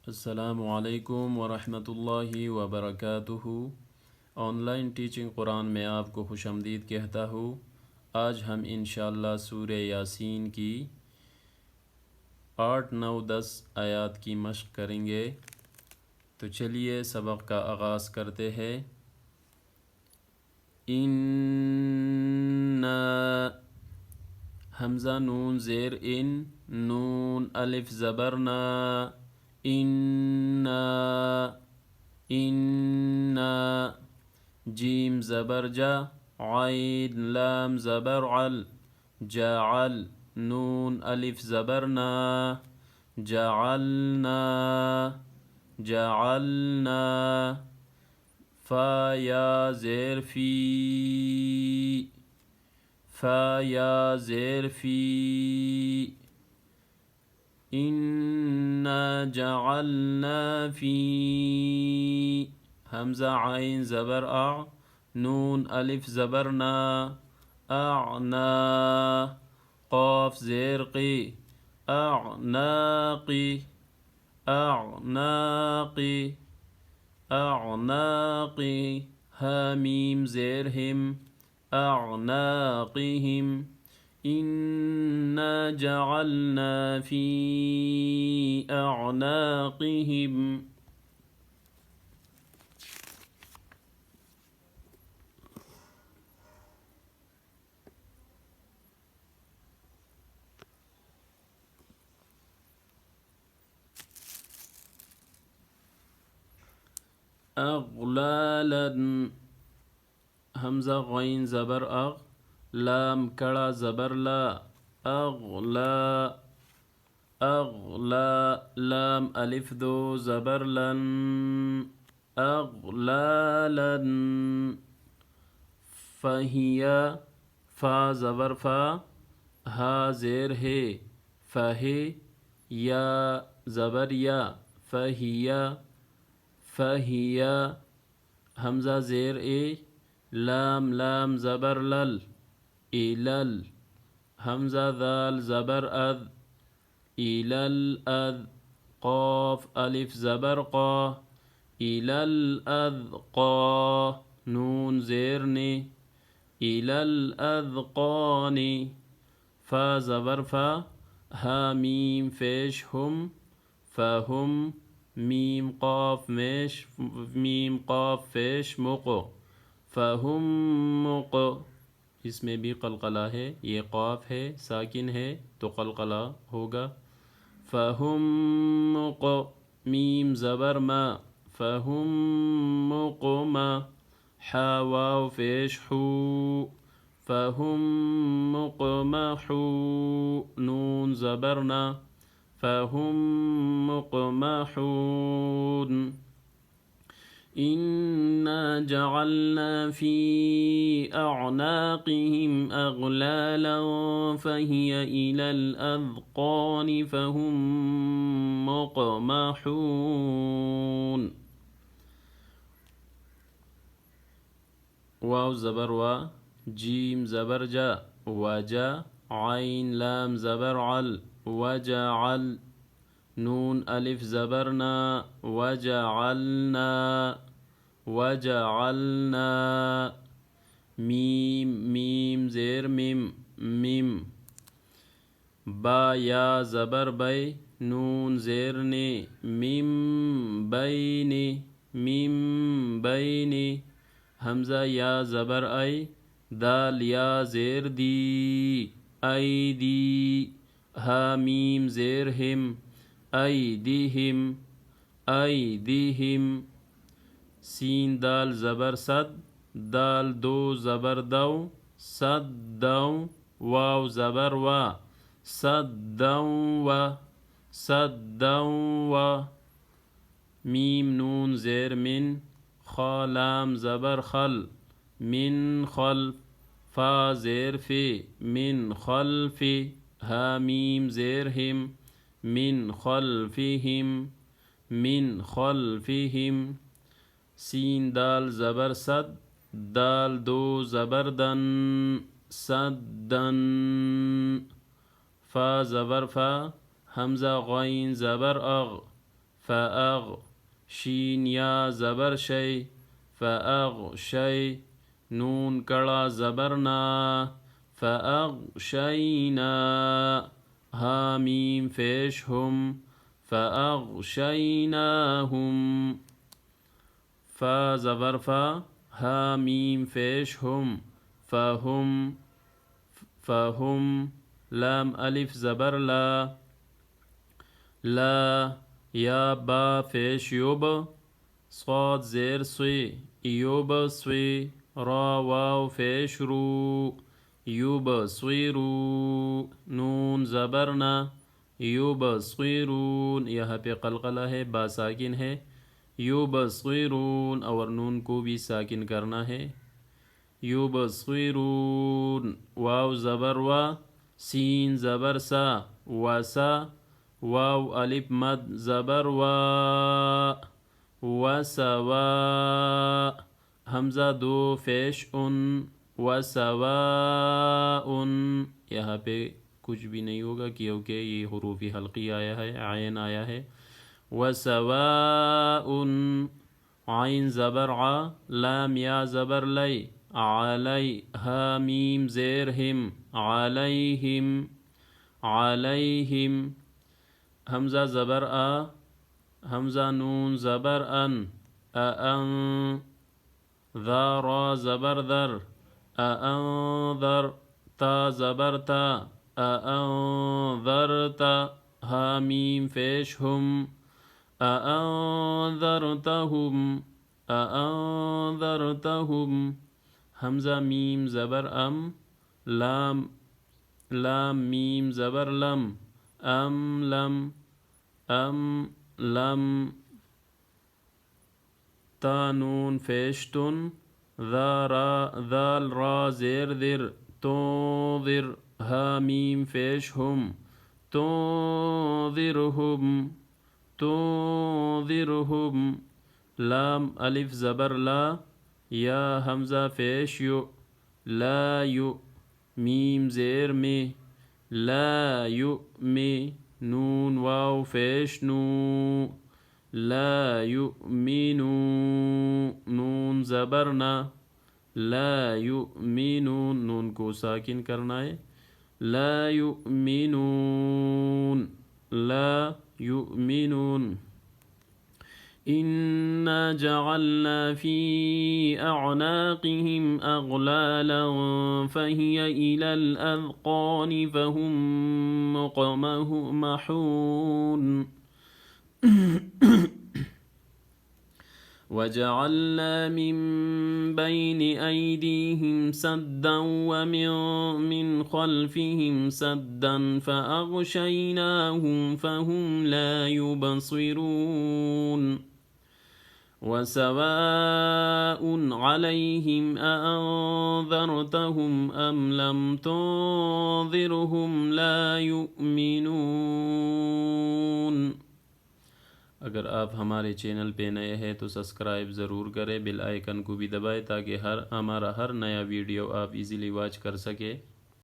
السلام علیکم ورحمۃ اللہ وبرکاتہ۔ آن لائن ٹیچنگ قرآن میں آپ کو خوش آمدید کہتا ہوں۔ آج ہم انشاءاللہ سورہ یاسین کی 8، 9، 10 آیات کی مشق کریں گے۔ تو چلیے سبق کا آغاز کرتے ہیں۔ ان حمزہ نون زیر ان، نون الف زبر نا، ان جیم زبر جا، عین لام زبر عل، جعل نون الف زبر نا، جعلنا فا یا زیر فی، فا یا زیر فی، انا جعلنا فی، حمزہ عین زبر اع، نون الف زبر نا، اعنا قاف زیر قی، اعناقی، اعناقی، اعناقی، حامیم زیر ہم، اعناقہم، انا جعلنا فی اعناقہم۔ اغلالا، حمزہ غین زبر اغ، لام کڑا زبر لا، اغلا، اغلا لام الف دو زبر لن، اغلالا، فہیا فا زبر فا، ہا زیر ہے، فہے یا زبر یا، فہیا، فہیا حمزہ زیر اے، لام لام زبر لل، ایلل، حمزہ ذال زبر اذ، ایلل اذ، قاف الف زبر قا، ایلل اذقا، نون زیر نے، ایلل اذقان، فا زبر فا، ہا میم پیش ہم، فہم، میم قاف پیش مق، فہم مق، اس میں بھی قلقلہ ہے، یہ قاف ہے ساکن ہے تو قلقلہ ہوگا، فہم مق، میم زبر ما، فہم مقما، حا واو پیش حو، فہم مقمحو، نون زبر نا، فہم مقمحون، انا جعلنا فی اعناقہم اغلالا فہی الی الاذقان فہم مقمحون، واو زبر وا، جیم زبر جا، وجا، عین لام زبر عل، وجعل، نون الف زبر نا، وجعلنا، وجعلنا، میم میم زیر مم، مم، با یا زبر بے، نون زیر نے، مم بین، مم بین، حمزہ یا زبر اے، دال یا زیر دی، ایدی، ہا میم زیر ہم، ایدیہم، ایدیہم، سین دال زبر صد، دال دو زبر دو، صدو، واو زبر وا، صدو و، صدو، میم نون زیر من، خا لام زبر خل، من خلف، فا زیر فی، من خلف، ہا میم زیر ہم، من خلفہم، من خلفہم، سین دال زبر صد، دال دو زبر دن، صدن، فا زبر فا، حمزہ غین زبر اغ، شین یا زبر شی فأغشی نون کڑا زبرنا فأغشینا حامیم فیش ہم فأغشیناہم فا زبر فا حامیم فیش ہم فہم لام الف زبر لا یا با فیش یوب صاد زیر سوی یوب سوی را واو فیش رو یوب سویرو نون زبرنا یوب سویرون یہاں پہ قلقلہ ہے با ساکن ہے یوب سویرون اور نون کو بھی ساکن کرنا ہے یوب سویرون واو زبر وا سین زبر سا وسا واو الف مد زبر وا وسوا حمزہ دو فیش ان وسواء یہاں پہ کچھ بھی نہیں ہوگا کیونکہ یہ حروف حلقی آیا ہے عین آیا ہے وسواء عین زبر ع لام یا زبر لی علی حامیم زیر ہم علیہم حمزہ زبر حمزہ نون زبر ان ذا را زبر در انذر تا زبر تا انذرت حامیم فیش ہم انذرتهم حمزہ میم زبر لام میم زبر لم تا نون فیشتن ذال را زیر در تنذر حامیم فیش ہم تنذرهم لام الف زبر لا یا حمزہ فیش یو لا یو میم زیر میں لا یؤمی نون واو فیش نو لا یؤمنو نون زبرنا لا یؤمنون نون کو ساکن کرنا ہے لا یؤمنون إنا جعلنا في أعناقهم أغلالا فهي إلى الأذقان فهم مقمحون وجعلنا من بين أيديهم سدا ومن خلفهم سدا فأغشيناهم فهم لا يبصرون وسواء عليهم أأنذرتهم أم لم تنذرهم لا يؤمنون اگر آپ ہمارے چینل پہ نئے ہیں تو سبسکرائب ضرور کریں، بیل آئیکن کو بھی دبائیں تاکہ ہمارا ہر نیا ویڈیو آپ ایزیلی واچ کر سکیں۔